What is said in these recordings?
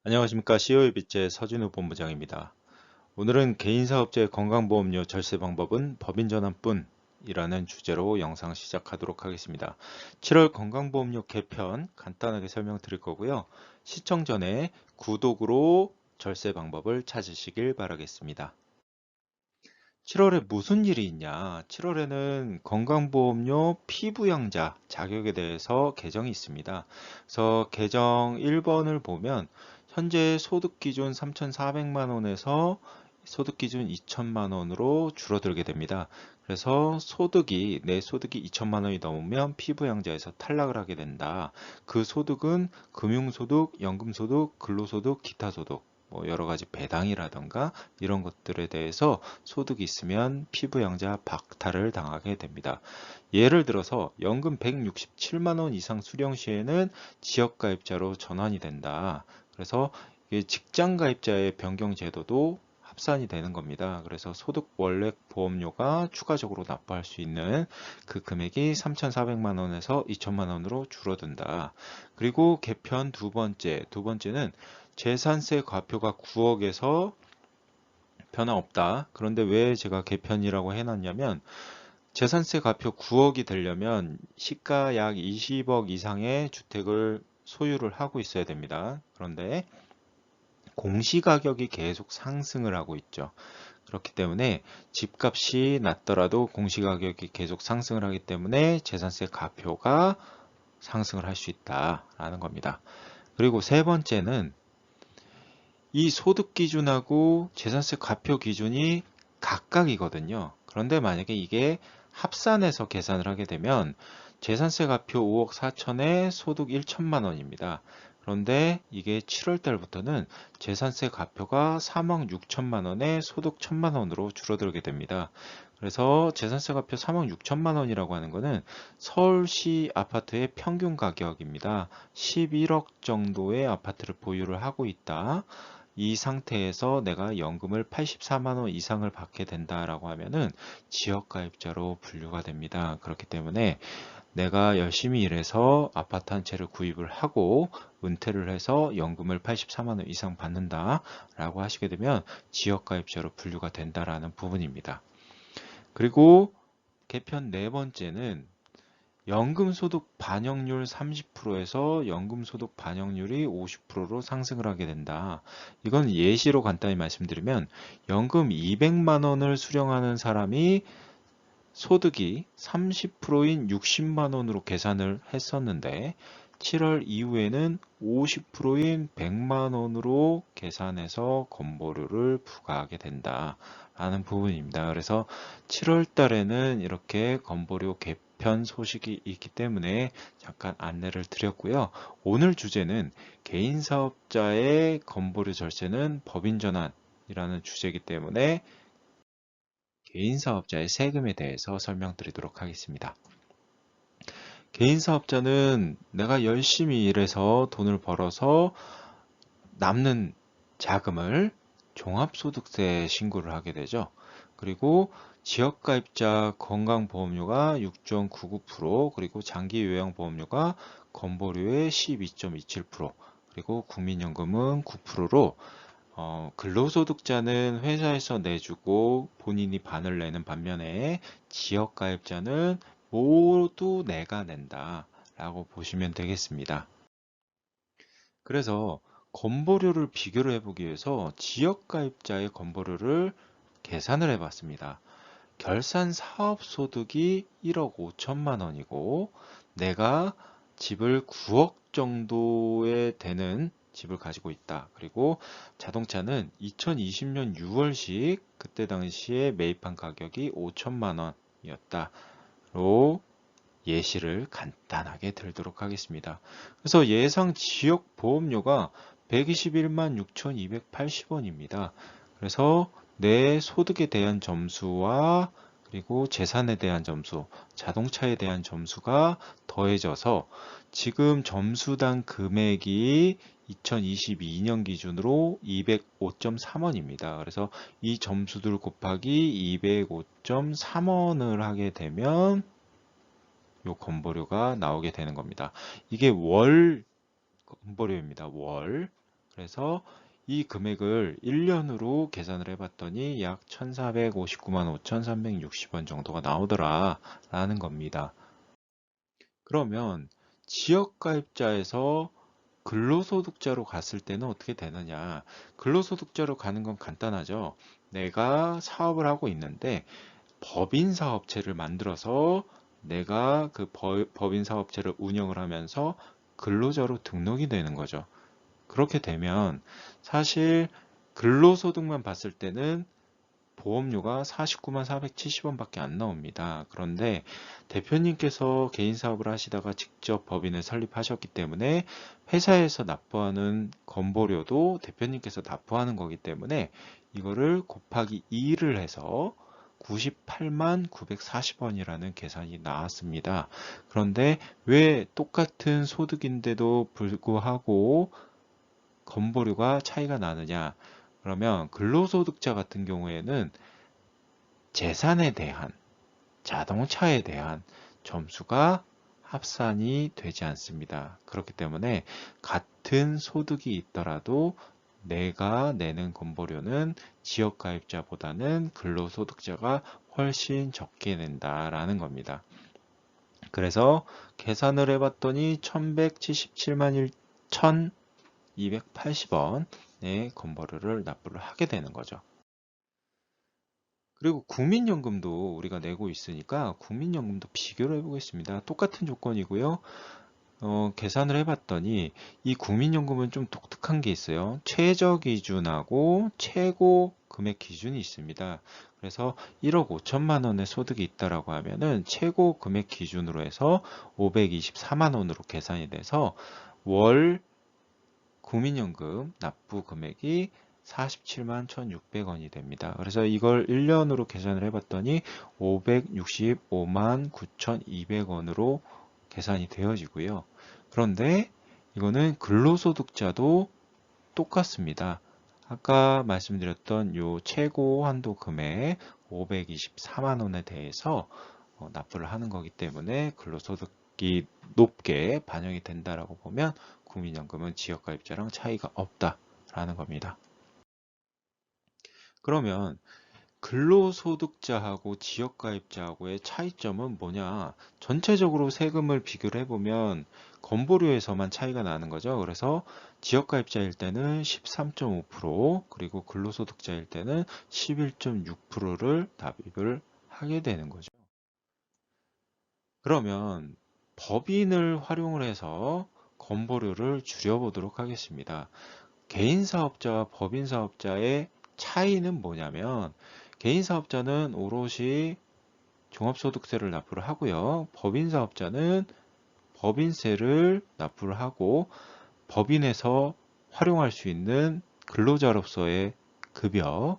안녕하십니까. CO의 빛의 서진우 본부장입니다. 오늘은 개인사업자의 건강보험료 절세 방법은 법인 전환뿐이라는 주제로 영상 시작하도록 하겠습니다. 7월 건강보험료 개편 간단하게 설명드릴 거고요. 시청 전에 구독으로 절세 방법을 찾으시길 바라겠습니다. 7월에 무슨 일이 있냐? 7월에는 건강보험료 피부양자 자격에 대해서 개정이 있습니다. 그래서 개정 1번을 보면 현재 소득기준 3,400만 원에서 소득기준 2천만 원으로 줄어들게 됩니다. 그래서 내 소득이 2천만 원이 넘으면 피부양자에서 탈락을 하게 된다. 그 소득은 금융소득, 연금소득, 근로소득, 기타소득, 뭐 여러 가지 배당이라던가 이런 것들에 대해서 소득이 있으면 피부양자 박탈을 당하게 됩니다. 예를 들어서 연금 167만 원 이상 수령 시에는 지역가입자로 전환이 된다. 그래서 직장가입자의 변경 제도도 합산이 되는 겁니다. 그래서 소득 원액 보험료가 추가적으로 납부할 수 있는 그 금액이 3,400만 원에서 2천만 원으로 줄어든다. 그리고 개편 두 번째는 재산세 과표가 9억에서 변화 없다. 그런데 왜 제가 개편이라고 해놨냐면 재산세 과표 9억이 되려면 시가 약 20억 이상의 주택을 소유를 하고 있어야 됩니다. 그런데 공시가격이 계속 상승을 하고 있죠. 그렇기 때문에 집값이 낮더라도 공시가격이 계속 상승을 하기 때문에 재산세 과표가 상승을 할 수 있다라는 겁니다. 그리고 세 번째는 이 소득 기준하고 재산세 과표 기준이 각각이거든요. 그런데 만약에 이게 합산해서 계산을 하게 되면 재산세 과표 5억 4천에 소득 1천만 원입니다. 그런데 이게 7월 달부터는 재산세 과표가 3억 6천만 원에 소득 1천만 원으로 줄어들게 됩니다. 그래서 재산세 과표 3억 6천만 원이라고 하는 거는 서울시 아파트의 평균 가격입니다. 11억 정도의 아파트를 보유를 하고 있다. 이 상태에서 내가 연금을 84만 원 이상을 받게 된다라고 하면은 지역가입자로 분류가 됩니다. 그렇기 때문에 내가 열심히 일해서 아파트 한 채를 구입을 하고 은퇴를 해서 연금을 84만 원 이상 받는다라고 하시게 되면 지역가입자로 분류가 된다라는 부분입니다. 그리고 개편 네 번째는 연금소득 반영률 30%에서 연금소득 반영률이 50%로 상승을 하게 된다. 이건 예시로 간단히 말씀드리면 연금 200만 원을 수령하는 사람이 소득이 30%인 60만 원으로 계산을 했었는데 7월 이후에는 50%인 100만 원으로 계산해서 건보료를 부과하게 된다라는 부분입니다. 그래서 7월 달에는 이렇게 건보료 개편 소식이 있기 때문에 잠깐 안내를 드렸고요. 오늘 주제는 개인사업자의 건보료 절세는 법인 전환이라는 주제이기 때문에 개인사업자의 세금에 대해서 설명드리도록 하겠습니다. 개인사업자는 내가 열심히 일해서 돈을 벌어서 남는 자금을 종합소득세 신고를 하게 되죠. 그리고 지역가입자 건강보험료가 6.99%, 그리고 장기요양보험료가 건보료의 12.27%, 그리고 국민연금은 9%로 근로소득자는 회사에서 내주고 본인이 반을 내는 반면에 지역가입자는 모두 내가 낸다 라고 보시면 되겠습니다. 그래서 건보료를 비교를 해보기 위해서 지역가입자의 건보료를 계산을 해봤습니다. 결산 사업소득이 1억 5천만 원이고 내가 집을 9억 정도에 되는 집을 가지고 있다. 그리고 자동차는 2020년 6월식 그때 당시에 매입한 가격이 5천만 원이었다로 예시를 간단하게 들도록 하겠습니다. 그래서 예상 지역 보험료가 121만 6,280원입니다. 그래서 내 소득에 대한 점수와 그리고 재산에 대한 점수, 자동차에 대한 점수가 더해져서 지금 점수당 금액이 2022년 기준으로 205.3원입니다. 그래서 이 점수들 곱하기 205.3원을 하게 되면 요 건보료가 나오게 되는 겁니다. 이게 월 건보료입니다. 월. 그래서 이 금액을 1년으로 계산을 해봤더니 약 1459만 5,360원 정도가 나오더라 라는 겁니다. 그러면 지역가입자에서 근로소득자로 갔을 때는 어떻게 되느냐? 근로소득자로 가는 건 간단하죠. 내가 사업을 하고 있는데 법인사업체를 만들어서 내가 그 법인사업체를 운영을 하면서 근로자로 등록이 되는 거죠. 그렇게 되면 사실 근로소득만 봤을 때는 보험료가 49만 470원밖에 안 나옵니다. 그런데 대표님께서 개인 사업을 하시다가 직접 법인을 설립하셨기 때문에 회사에서 납부하는 건보료도 대표님께서 납부하는 거기 때문에 이거를 곱하기 2를 해서 98만 940원이라는 계산이 나왔습니다. 그런데 왜 똑같은 소득인데도 불구하고 건보료가 차이가 나느냐? 그러면 근로소득자 같은 경우에는 재산에 대한, 자동차에 대한 점수가 합산이 되지 않습니다. 그렇기 때문에 같은 소득이 있더라도 내가 내는 건보료는 지역가입자보다는 근로소득자가 훨씬 적게 낸다라는 겁니다. 그래서 계산을 해봤더니 1177만 1,280원의 건보료를 납부를 하게 되는 거죠. 그리고 국민연금도 우리가 내고 있으니까 국민연금도 비교를 해보겠습니다. 똑같은 조건이고요. 계산을 해봤더니 이 국민연금은 좀 독특한 게 있어요. 최저 기준하고 최고 금액 기준이 있습니다. 그래서 1억 5천만 원의 소득이 있다라고 하면은 최고 금액 기준으로 해서 524만 원으로 계산이 돼서 월 국민연금 납부 금액이 47만 1,600원이 됩니다. 그래서 이걸 1년으로 계산을 해봤더니 565만 9,200원으로 계산이 되어지고요. 그런데 이거는 근로소득자도 똑같습니다. 아까 말씀드렸던 요 최고 한도 금액 524만 원에 대해서 납부를 하는 거기 때문에 근로소득이 높게 반영이 된다라고 보면 국민연금은 지역가입자랑 차이가 없다라는 겁니다. 그러면 근로소득자하고 지역가입자하고의 차이점은 뭐냐? 전체적으로 세금을 비교를 해보면 건보료에서만 차이가 나는 거죠. 그래서 지역가입자일 때는 13.5%, 그리고 근로소득자일 때는 11.6%를 납입을 하게 되는 거죠. 그러면 법인을 활용을 해서 건보료를 줄여보도록 하겠습니다. 개인 사업자와 법인 사업자의 차이는 뭐냐면 개인 사업자는 오롯이 종합소득세를 납부를 하고요. 법인 사업자는 법인세를 납부를 하고 법인에서 활용할 수 있는 근로자로서의 급여,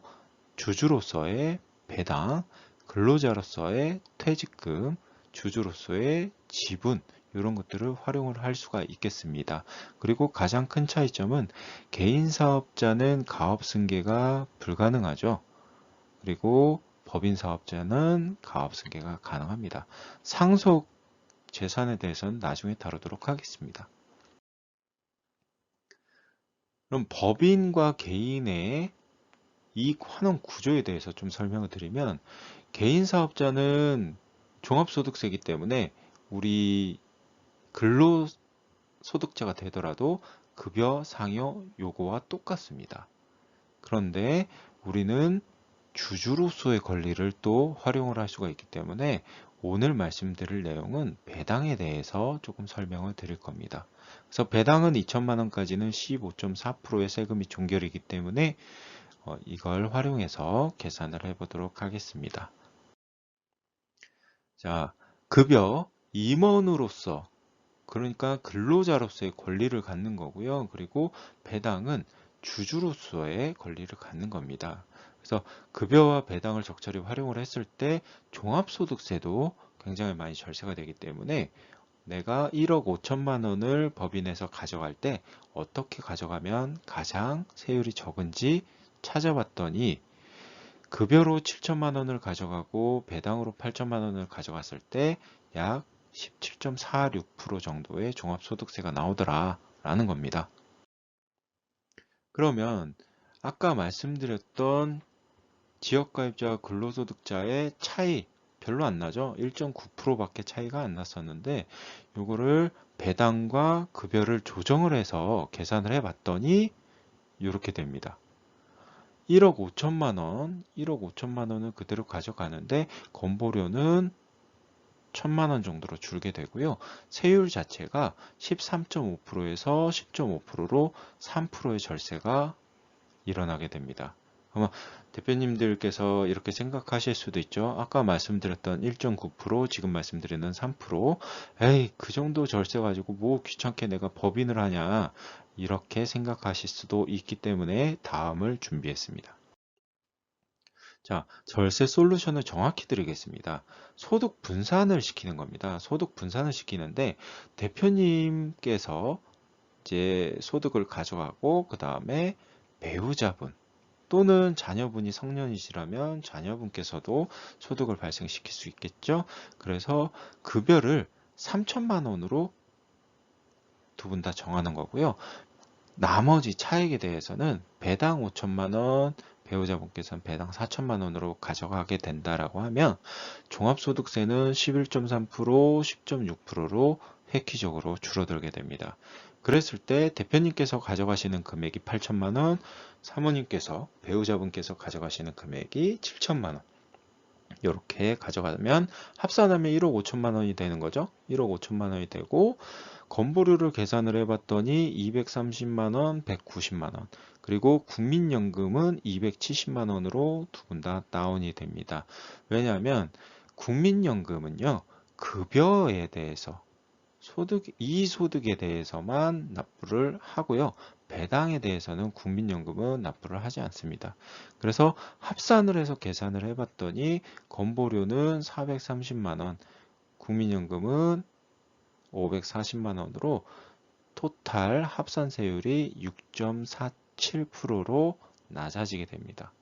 주주로서의 배당, 근로자로서의 퇴직금, 주주로서의 지분 이런 것들을 활용을 할 수가 있겠습니다. 그리고 가장 큰 차이점은 개인 사업자는 가업 승계가 불가능하죠. 그리고 법인 사업자는 가업 승계가 가능합니다. 상속 재산에 대해서는 나중에 다루도록 하겠습니다. 그럼 법인과 개인의 이익 환원 구조에 대해서 좀 설명을 드리면 개인 사업자는 종합소득세이기 때문에 우리 근로소득자가 되더라도 급여 상여 요거와 똑같습니다. 그런데 우리는 주주로서의 권리를 또 활용을 할 수가 있기 때문에 오늘 말씀드릴 내용은 배당에 대해서 조금 설명을 드릴 겁니다. 그래서 배당은 2천만 원까지는 15.4%의 세금이 종결이기 때문에 이걸 활용해서 계산을 해보도록 하겠습니다. 자, 급여 임원으로서 그러니까 근로자로서의 권리를 갖는 거고요. 그리고 배당은 주주로서의 권리를 갖는 겁니다. 그래서 급여와 배당을 적절히 활용을 했을 때 종합소득세도 굉장히 많이 절세가 되기 때문에 내가 1억 5천만 원을 법인에서 가져갈 때 어떻게 가져가면 가장 세율이 적은지 찾아봤더니 급여로 7천만 원을 가져가고 배당으로 8천만 원을 가져갔을 때 약 17.46% 정도의 종합소득세가 나오더라 라는 겁니다. 그러면 아까 말씀드렸던 지역가입자와 근로소득자의 차이 별로 안 나죠? 1.9%밖에 차이가 안 났었는데 요거를 배당과 급여를 조정을 해서 계산을 해 봤더니 이렇게 됩니다. 1억 5천만 원, 1억 5천만 원을 그대로 가져가는데 건보료는 1천만 원 정도로 줄게 되고요. 세율 자체가 13.5%에서 10.5%로 3%의 절세가 일어나게 됩니다. 아마 대표님들께서 이렇게 생각하실 수도 있죠. 아까 말씀드렸던 1.9%, 지금 말씀드리는 3%, 에이, 그 정도 절세 가지고 뭐 귀찮게 내가 법인을 하냐, 이렇게 생각하실 수도 있기 때문에 다음을 준비했습니다. 자, 절세 솔루션을 정확히 드리겠습니다. 소득 분산을 시키는 겁니다. 소득 분산을 시키는데 대표님께서 이제 소득을 가져가고 그 다음에 배우자분 또는 자녀분이 성년이시라면 자녀분께서도 소득을 발생시킬 수 있겠죠. 그래서 급여를 3천만 원으로 두 분 다 정하는 거고요. 나머지 차액에 대해서는 배당 5천만 원, 배우자분께서는 배당 4천만 원으로 가져가게 된다라고 하면 종합소득세는 11.3%, 10.6%로 획기적으로 줄어들게 됩니다. 그랬을 때 대표님께서 가져가시는 금액이 8천만 원, 사모님께서, 배우자분께서 가져가시는 금액이 7천만 원. 이렇게 가져가면 합산하면 1억 5천만 원이 되는 거죠. 1억 5천만 원이 되고 건보료를 계산을 해봤더니 230만 원, 190만 원, 그리고 국민연금은 270만 원으로 두 분 다 다운이 됩니다. 왜냐하면 국민연금은요, 급여에 대해서 이 소득에 대해서만 납부를 하고요. 배당에 대해서는 국민연금은 납부를 하지 않습니다. 그래서 합산을 해서 계산을 해봤더니 건보료는 430만 원, 국민연금은 540만 원으로 토탈 합산세율이 6.47%로 낮아지게 됩니다.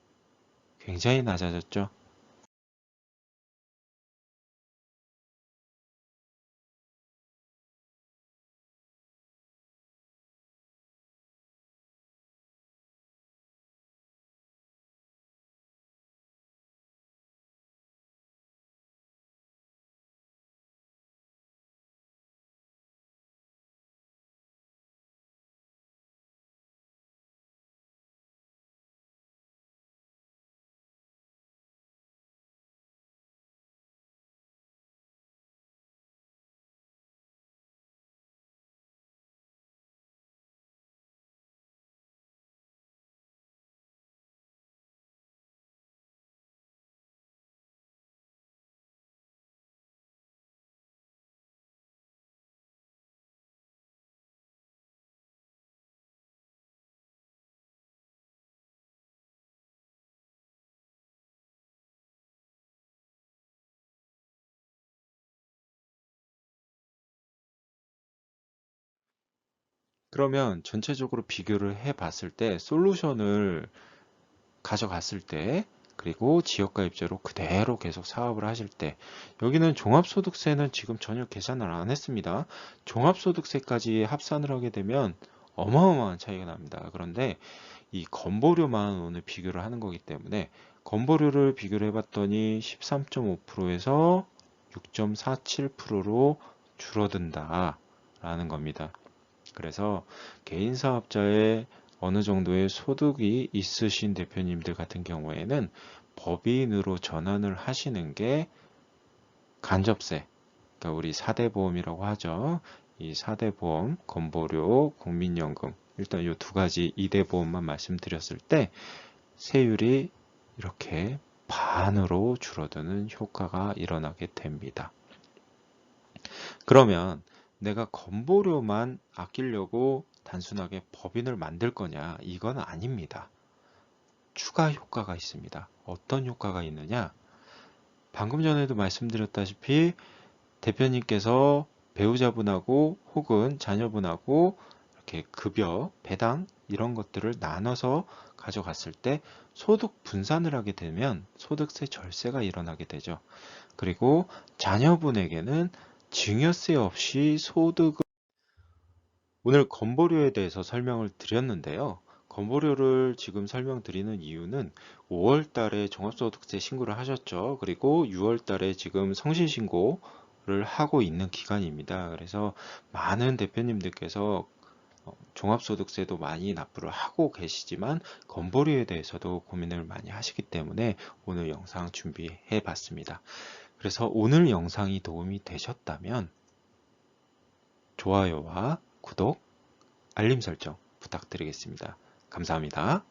굉장히 낮아졌죠? 그러면 전체적으로 비교를 해 봤을 때 솔루션을 가져갔을 때 그리고 지역가입자로 그대로 계속 사업을 하실 때 여기는 종합소득세는 지금 전혀 계산을 안 했습니다. 종합소득세까지 합산을 하게 되면 어마어마한 차이가 납니다. 그런데 이 건보료만 오늘 비교를 하는 거기 때문에 건보료를 비교를 해봤더니 13.5%에서 6.47%로 줄어든다 라는 겁니다. 그래서 개인 사업자의 어느 정도의 소득이 있으신 대표님들 같은 경우에는 법인으로 전환을 하시는 게 간접세, 그러니까 우리 4대 보험이라고 하죠. 이 4대 보험, 건보료, 국민연금, 일단 이 두 가지 2대 보험만 말씀드렸을 때 세율이 이렇게 반으로 줄어드는 효과가 일어나게 됩니다. 그러면 내가 건보료만 아끼려고 단순하게 법인을 만들 거냐? 이건 아닙니다. 추가 효과가 있습니다. 어떤 효과가 있느냐? 방금 전에도 말씀드렸다시피 대표님께서 배우자분하고 혹은 자녀분하고 이렇게 급여, 배당 이런 것들을 나눠서 가져갔을 때 소득 분산을 하게 되면 소득세 절세가 일어나게 되죠. 그리고 자녀분에게는 증여세 없이 소득을 오늘 건보료에 대해서 설명을 드렸는데요. 건보료를 지금 설명드리는 이유는 5월 달에 종합소득세 신고를 하셨죠. 그리고 6월 달에 지금 성실신고를 하고 있는 기간입니다. 그래서 많은 대표님들께서 종합소득세도 많이 납부를 하고 계시지만 건보료에 대해서도 고민을 많이 하시기 때문에 오늘 영상 준비해 봤습니다. 그래서 오늘 영상이 도움이 되셨다면 좋아요와 구독, 알림 설정 부탁드리겠습니다. 감사합니다.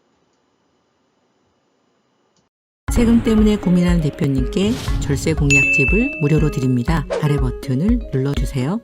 세금 때문에 고민하는 대표님께 절세 공략집을 무료로 드립니다. 아래 버튼을 눌러주세요.